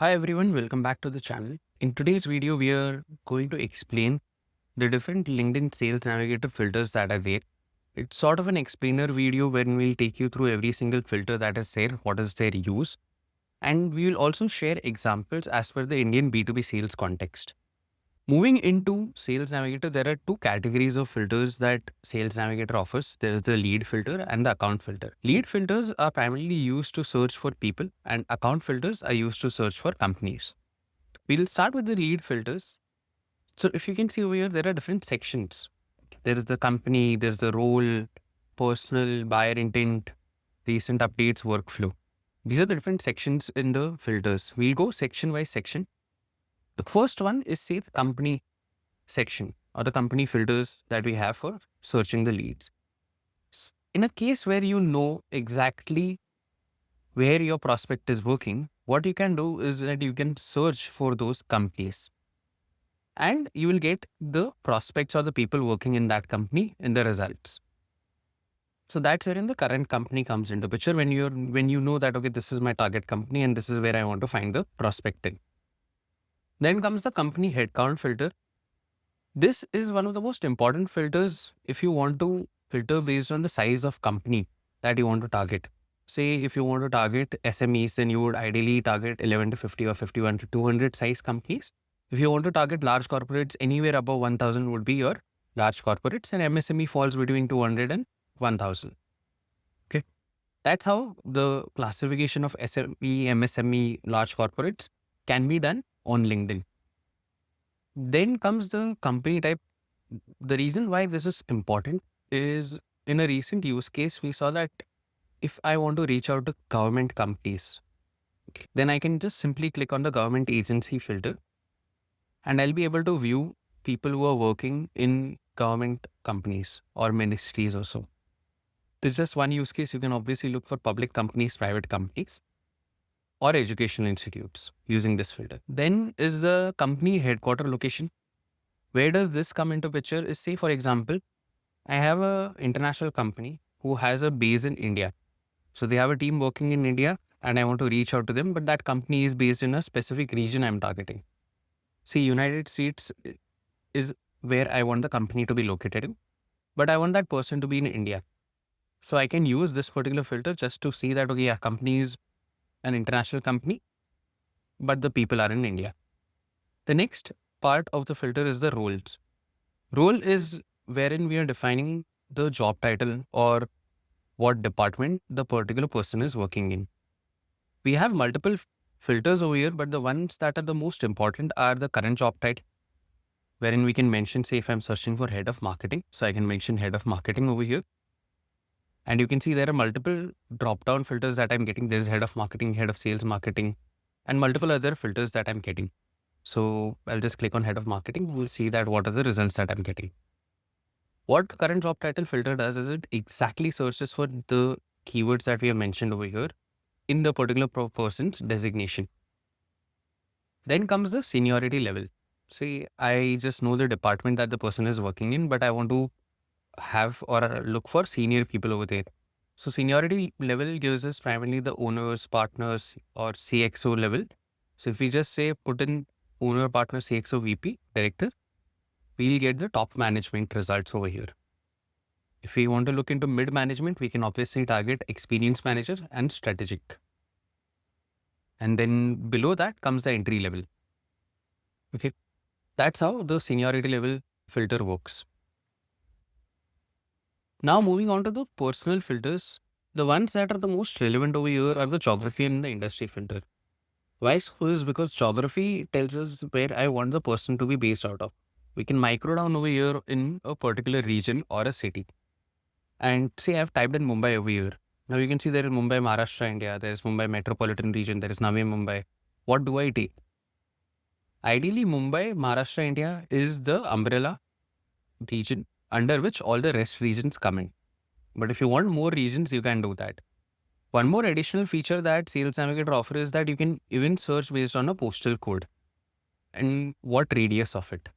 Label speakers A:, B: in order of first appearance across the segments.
A: Hi everyone, welcome back to the channel. In today's video, we are going to explain the different LinkedIn Sales Navigator filters that are there. It's sort of an explainer video wherein we'll take you through every single filter that is there, what is their use, and we will also share examples as per the Indian B2B sales context. Moving into Sales Navigator, there are two categories of filters that Sales Navigator offers. There is the lead filter and the account filter. Lead filters are primarily used to search for people, and account filters are used to search for companies. We'll start with the lead filters. So if you can see over here, there are different sections. There is the company, there's the role, personal, buyer intent, recent updates, workflow. These are the different sections in the filters. We'll go section by section. The first one is, say, the company section or the company filters that we have for searching the leads. In a case where you know exactly where your prospect is working, what you can do is that you can search for those companies and you will get the prospects or the people working in that company in the results. So that's wherein the current company comes into picture when you know that, okay, this is my target company and this is where I want to find the prospect in. Then comes the company headcount filter. This is one of the most important filters if you want to filter based on the size of company that you want to target. Say if you want to target SMEs, then you would ideally target 11 to 50 or 51 to 200 size companies. If you want to target large corporates, anywhere above 1000 would be your large corporates, and MSME falls between 200 and 1000. Okay. That's how the classification of SME, MSME, large corporates can be done on LinkedIn. Then comes the company type. The reason why this is important is, in a recent use case, we saw that if I want to reach out to government companies, then I can just simply click on the government agency filter and I'll be able to view people who are working in government companies or ministries or so. This is just one use case. You can obviously look for public companies, private companies, or educational institutes using this filter. Then is the company headquarter location. Where does this come into picture is, say, for example, I have a international company who has a base in India. So they have a team working in India and I want to reach out to them, but that company is based in a specific region I'm targeting. See, United States is where I want the company to be located in, but I want that person to be in India. So I can use this particular filter just to see that, okay, yeah, company is an international company, but the people are in India. The next part of the filter is the roles. Role is wherein we are defining the job title or what department the particular person is working in. We have multiple filters over here, but the ones that are the most important are the current job title, wherein we can mention, say, if I'm searching for head of marketing, so I can mention head of marketing over here. And you can see there are multiple drop-down filters that I'm getting. There's head of marketing, head of sales marketing, and multiple other filters that I'm getting. So I'll just click on head of marketing. We'll see that what are the results that I'm getting. What the current job title filter does is it exactly searches for the keywords that we have mentioned over here in the particular person's designation. Then comes the seniority level. See, I just know the department that the person is working in, but I want to have or look for senior people over there. So seniority level gives us primarily the owners, partners, or CXO level. So if we just say put in owner, partner, CXO, VP, director, we'll get the top management results over here. If we want to look into mid management, we can obviously target experience manager and strategic. And then below that comes the entry level. Okay. That's how the seniority level filter works. Now moving on to the personal filters, the ones that are the most relevant over here are the geography and the industry filter. Why so is because geography tells us where I want the person to be based out of. We can micro down over here in a particular region or a city. And say I've typed in Mumbai over here. Now you can see there is Mumbai, Maharashtra, India. There is Mumbai metropolitan region. There is Navi Mumbai. What do I take? Ideally, Mumbai, Maharashtra, India is the umbrella region under which all the rest regions come in. But if you want more regions, you can do that. One more additional feature that Sales Navigator offers is that you can even search based on a postal code and what radius of it.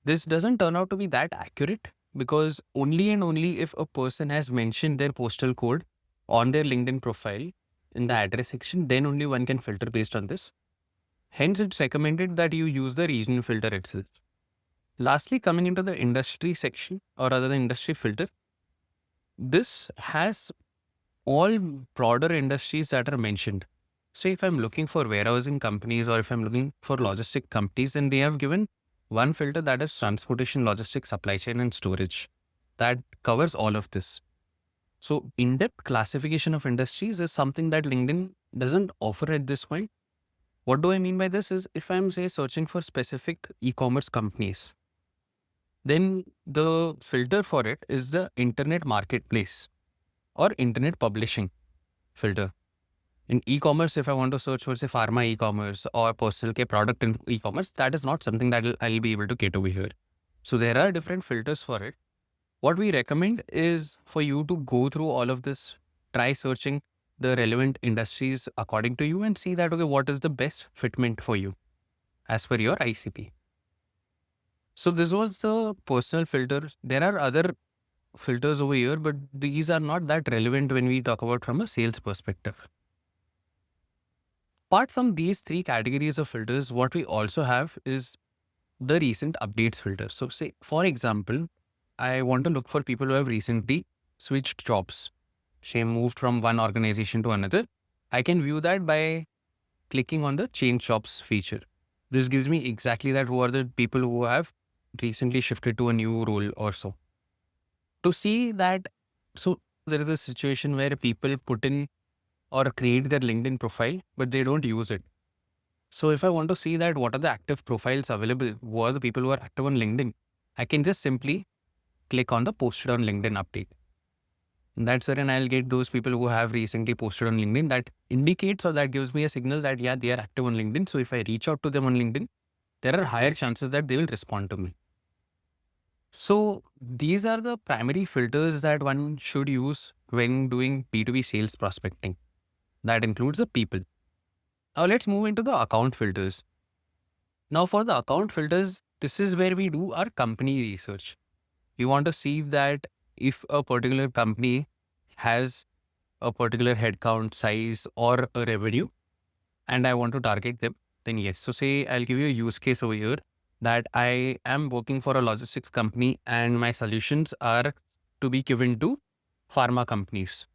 A: This doesn't turn out to be that accurate because only and only if a person has mentioned their postal code on their LinkedIn profile in the address section, then only one can filter based on this. Hence, it's recommended that you use the regional filter itself. Lastly, coming into the industry section or rather the industry filter, this has all broader industries that are mentioned. So if I'm looking for warehousing companies or if I'm looking for logistic companies, then they have given one filter that is transportation, logistics, supply chain, and storage. That covers all of this. So in-depth classification of industries is something that LinkedIn doesn't offer at this point. What do I mean by this is if I'm say searching for specific e-commerce companies, then the filter for it is the internet marketplace or internet publishing filter. In e-commerce, if I want to search for say pharma e-commerce or personal care product in e-commerce, that is not something that I'll be able to get over here. So there are different filters for it. What we recommend is for you to go through all of this, try searching the relevant industries according to you and see that, okay, what is the best fitment for you as per your ICP. So this was the personal filter. There are other filters over here, but these are not that relevant when we talk about from a sales perspective. Apart from these three categories of filters, what we also have is the recent updates filter. So say, for example, I want to look for people who have recently switched jobs. Say moved from one organization to another. I can view that by clicking on the change jobs feature. This gives me exactly that who are the people who have recently shifted to a new role or so. To see that, so there is a situation where people put in or create their LinkedIn profile, but they don't use it. So if I want to see that what are the active profiles available, who are the people who are active on LinkedIn, I can just simply click on the posted on LinkedIn update. And that's wherein I'll get those people who have recently posted on LinkedIn. That indicates or that gives me a signal that, yeah, they are active on LinkedIn. So if I reach out to them on LinkedIn, there are higher chances that they will respond to me. So these are the primary filters that one should use when doing B2B sales prospecting. That includes the people. Now let's move into the account filters. Now for the account filters, this is where we do our company research. We want to see that if a particular company has a particular headcount size or a revenue and I want to target them, then yes. So say I'll give you a use case over here that I am working for a logistics company and my solutions are to be given to pharma companies.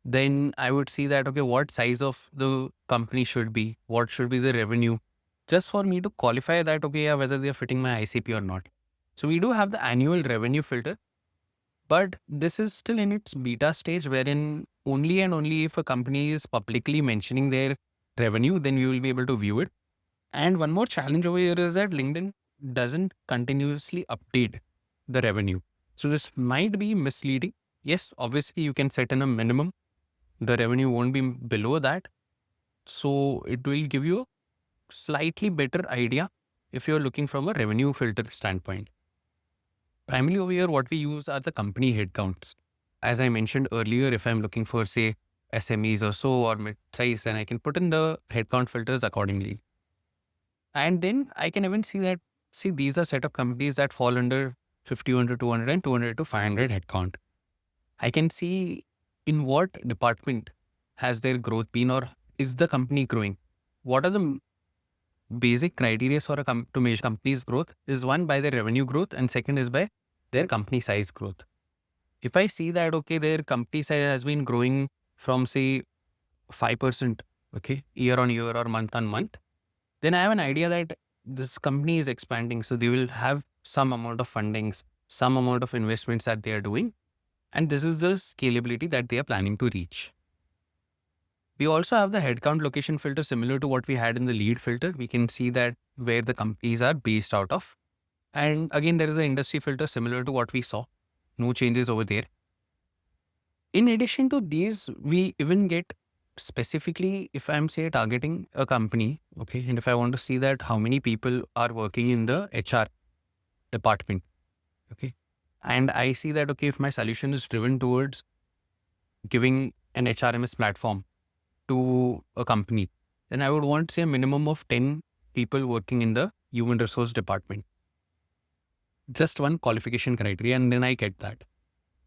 A: Then I would see that, okay, what size of the company should be, what should be the revenue, just for me to qualify that, okay, yeah, whether they're fitting my ICP or not. So we do have the annual revenue filter, but this is still in its beta stage wherein only and only if a company is publicly mentioning their revenue, then we will be able to view it. And one more challenge over here is that LinkedIn doesn't continuously update the revenue. So this might be misleading. Yes, obviously you can set in a minimum. The revenue won't be below that. So it will give you a slightly better idea if you're looking from a revenue filter standpoint. Primarily over here, what we use are the company headcounts. As I mentioned earlier, if I'm looking for, say, SMEs or so or mid-size, then I can put in the headcount filters accordingly. And then I can even see that, see, these are set of companies that fall under 50, 100, 200 and 200 to 500 headcount. I can see in what department has their growth been or is the company growing. What are the basic criteria for to measure company's growth is one by their revenue growth and second is by their company size growth. If I see that, okay, their company size has been growing from say 5%, okay, year on year or month on month, then I have an idea that this company is expanding. So they will have some amount of fundings, some amount of investments that they are doing. And this is the scalability that they are planning to reach. We also have the headcount location filter similar to what we had in the lead filter. We can see that where the companies are based out of. And again, there is the industry filter similar to what we saw. No changes over there. In addition to these, we even get specifically, if I'm say targeting a company, okay, and if I want to see that how many people are working in the HR department, okay, and I see that, okay, if my solution is driven towards giving an HRMS platform to a company, then I would want say a minimum of 10 people working in the human resource department. Just one qualification criteria and then I get that.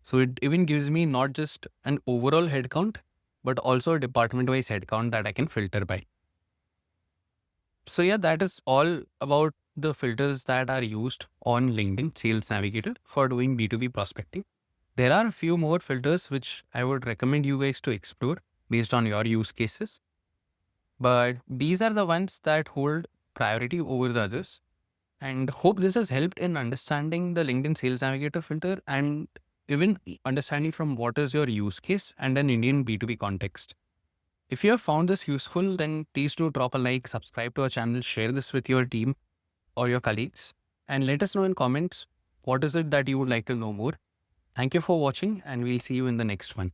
A: So it even gives me not just an overall headcount, but also a department-wise headcount that I can filter by. So yeah, that is all about the filters that are used on LinkedIn Sales Navigator for doing B2B prospecting. There are a few more filters which I would recommend you guys to explore based on your use cases. But these are the ones that hold priority over the others. And hope this has helped in understanding the LinkedIn Sales Navigator filter and even understanding from what is your use case and an Indian B2B context. If you have found this useful, then please do drop a like, subscribe to our channel, share this with your team or your colleagues, and let us know in comments what is it that you would like to know more. Thank you for watching, and we'll see you in the next one.